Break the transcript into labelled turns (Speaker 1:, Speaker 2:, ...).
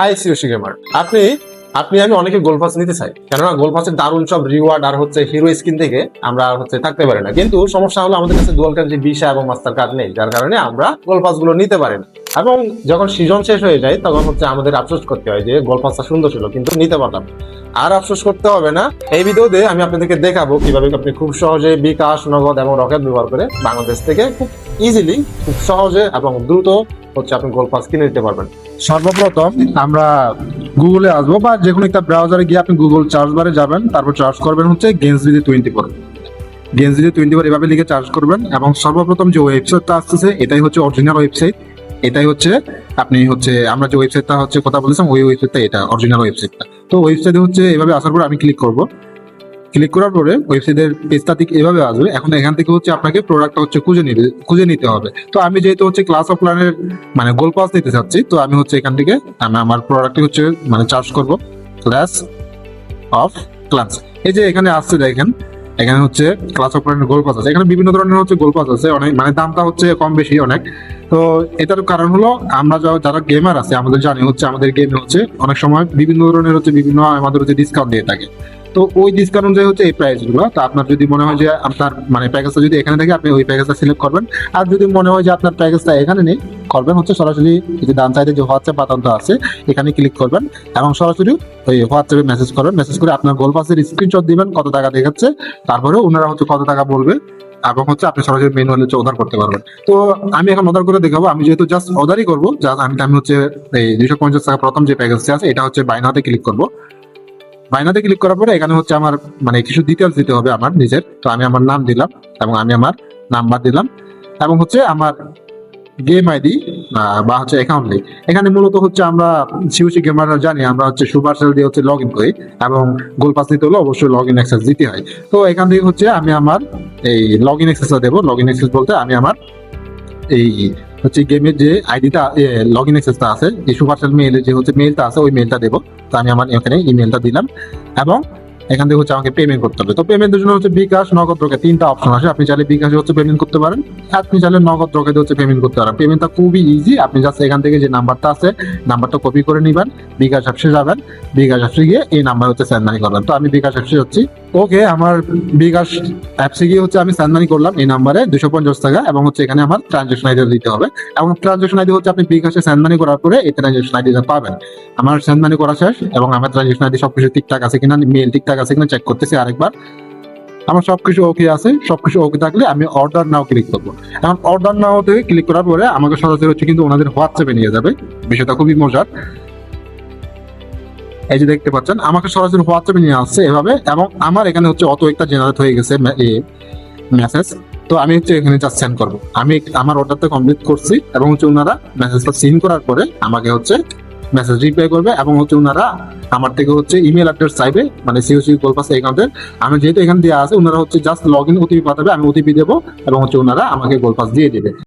Speaker 1: High COC gamer, আপনি আপনি আমি অনেকে গোল্ড পাস নিতে চাই, কেননা গোল্ড পাসের দারুণ সব রিওয়ার্ড আর হচ্ছে হিরো স্কিন থেকে আমরা থাকতে পারি না। কিন্তু সমস্যা হলো আমাদের কাছে ডুয়াল কারেন্সি ভিসা এবং মাস্টার কার্ড নেই, যার কারণে আমরা গোল্ড পাস গুলো নিতে পারি না। এবং যখন সিজন শেষ হয়ে যায় তখন আমাদের আফসোস করতে হয় যে গোল্ড পাসটা সুন্দর ছিল কিন্তু নিতে পারতাম। আর আফসোস করতে হবে না, এই ভিডিওতে আমি আপনাদেরকে দেখাবো কিভাবে আপনি খুব সহজে বিকাশ, নগদ এবং রকেট ব্যবহার করে বাংলাদেশ থেকে খুব ইজিলি, খুব সহজে এবং দ্রুত আপনি গোল্ড পাস কিনে নিতে পারবেন।
Speaker 2: সর্বপ্রথম আমরা গুগলে আসবো বা যে কোনো একটা ব্রাউজারে গিয়ে আপনি গুগল সার্চ বারে যাবেন, তারপর সার্চ করবেন হচ্ছে গেমসবিডি24। গেমসবিডি24 এভাবে লিখে সার্চ করবেন এবং সর্বপ্রথম যে ওয়েবসাইটটা আসতেছে এটাই হচ্ছে অরিজিনাল ওয়েবসাইট। এটাই হচ্ছে আপনি আমরা যে ওয়েবসাইটটা কথা বলেছিলাম ওই ওয়েবসাইটটা, এটা অরিজিনাল ওয়েবসাইটটা। তো ওয়েবসাইটে এভাবে আসার পর আমি ক্লিক করব। ক্লিক করার পরে ওয়েবসাইটের পেজটা ঠিক এভাবে আসবে। এখন এখান থেকে আপনাকে প্রোডাক্টটা খুঁজে নিতে হবে। তো আমি যেহেতু ক্লাস অফ ক্লানের গোল্ড পাস নিতে চাচ্ছি, তো আমি এখান থেকে আমি আমার প্রোডাক্টটি চার্জ করব ক্লাস অফ ক্লাস। এই যে এখানে আসছে দেখেন, এখানে ক্লাস অফ ক্লানের গোল্ড পাস আছে। এখানে বিভিন্ন ধরনের গোল্ড পাস আছে, অনেক দামটা কম বেশি অনেক। তো এটার কারণ হলো আমরা যারা গেমার আছে আমাদের জানি আমাদের গেমে অনেক সময় বিভিন্ন ধরনের বিভিন্ন আমাদের ডিসকাউন্ট দিয়ে থাকে। তো ওই ডিসকাউন্ট অনুযায়ী এই প্রাইস গুলো। তো আপনার যদি মনে হয় যে আপনার প্যাকেজটা যদি এখানে থাকে, আপনি ওই প্যাকেজটা সিলেক্ট করবেন। আর যদি মনে হয় যে আপনার প্যাকেজটা এখানে নেই, করবেন সরাসরি যে ডান সাইডে যে হোয়াটসঅ্যাপ বাটনটা আছে এখানে ক্লিক করবেন এবং সরাসরি ওই হোয়াটসঅ্যাপে মেসেজ করবেন। মেসেজ করে আপনার গোল্ড পাসের স্ক্রিনশট দিবেন, কত টাকা দেখাচ্ছে, তারপরে ওনারা কত টাকা বলবে এবং আপনি সরাসরি ম্যানুয়ালি অর্ডার করতে পারবেন। তো আমি এখন অর্ডার করে দেখাবো। আমি যেহেতু জাস্ট অর্ডারই করবো, আমি এই 250 টাকা প্রথম যে প্যাকেজটা আছে এটা বাই নাওতে ক্লিক করবো। বাইনাতে ক্লিক করার পরে এখানে আমার কিছু ডিটেলস দিতে হবে আমার নিজের। তো আমি আমার নাম দিলাম এবং আমি আমার নাম্বার দিলাম এবং আমার গেম আইডি বা অ্যাকাউন্ট লিঙ্ক। এখানে মূলত আমরা সিওসি গেমাররা জানি আমরা সুপার সেল দিয়ে লগ ইন করি এবং গোল্ড পাস নিতে হলে অবশ্যই লগ ইন অ্যাক্সেস দিতে হয়। তো এখান থেকে আমি আমার এই লগ ইন অ্যাক্সেসটা দেবো। লগ ইন অ্যাক্সেস বলতে আমি আমার এই গেমের যে আইডিটা লগ ইন অ্যাক্সেসটা আছে, এই সুপারসেল মেইলের যে মেইলটা আছে ওই মেইলটা দেবো। তো আমি আমার এখানে ইমেলটা দিলাম এবং এখান থেকে আমাকে পেমেন্ট করতে হবে। তো পেমেন্টের জন্য বিকাশ, নগদ, রকেট তিনটা অপশন আছে। আপনি চাইলে বিকাশে পেমেন্ট করতে পারেন, আপনি চাইলে নগদ, রকেটে পেমেন্ট করতে পারেন। পেমেন্টটা খুবই ইজি। আপনি জাস্ট এখান থেকে যে নাম্বারটা আছে নাম্বারটা কপি করে নেবেন, বিকাশ অ্যাপসে যাবেন, বিকাশ অ্যাপসে গিয়ে এই নাম্বার সেন্ড মানি করবেন। তো আমি বিকাশ অ্যাপসে ওকে, আমার বিকাশ অ্যাপসে গিয়ে আমি সেন্ড মানি করলাম এই নাম্বারে 250 টাকা এবং এখানে আমার ট্রানজাকশন আইডি দিতে হবে এবং ট্রানজাকশন আইডি আপনি বিকাশে সেন্ড মানি করার পরে এই ট্রানজাকশন আইডিটা পাবেন। আমার সেন্ড মানি করা শেষ এবং আমার ট্রানজাকশন আইডি সবকিছু ঠিকঠাক আছে কিনা, মেল ঠিকঠাক আছে কিনা চেক করতেছি আরেকবার। আমার সবকিছু ওকে আছে। সবকিছু ওকে থাকলে আমি অর্ডার নাও ক্লিক করবো। এখন অর্ডার নাও থেকে ক্লিক করার পরে আমাকে সরাসরি কিন্তু ওনাদের হোয়াটসঅ্যাপে নিয়ে যাবে। বিষয়টা খুবই মজার। এই যে দেখতে পাচ্ছেন আমাকে সরাসরি হোয়াটসঅ্যাপে নিয়ে আসছে এভাবে এবং আমার এখানে অটো একটা জেনারেট হয়ে গেছে মেসেজ। তো আমি এখানে জাস্ট সেন্ড করবো। আমি আমার অর্ডারটা কমপ্লিট করছি এবং ওনারা মেসেজটা সেন্ড করার পরে আমাকে মেসেজ রিপ্লাই করবে এবং ওনারা আমার থেকে ইমেল অ্যাড্রেস চাইবে, সিওসি গোল্ড পাস অ্যাকাউন্টের। আমি যেহেতু এখানে দেওয়া আছে, ওনারা জাস্ট লগ ইন ওটিপি পাঠাবে, আমি ওটিপি দেবো এবং ওনারা আমাকে গোল্ড পাস দিয়ে দেবে।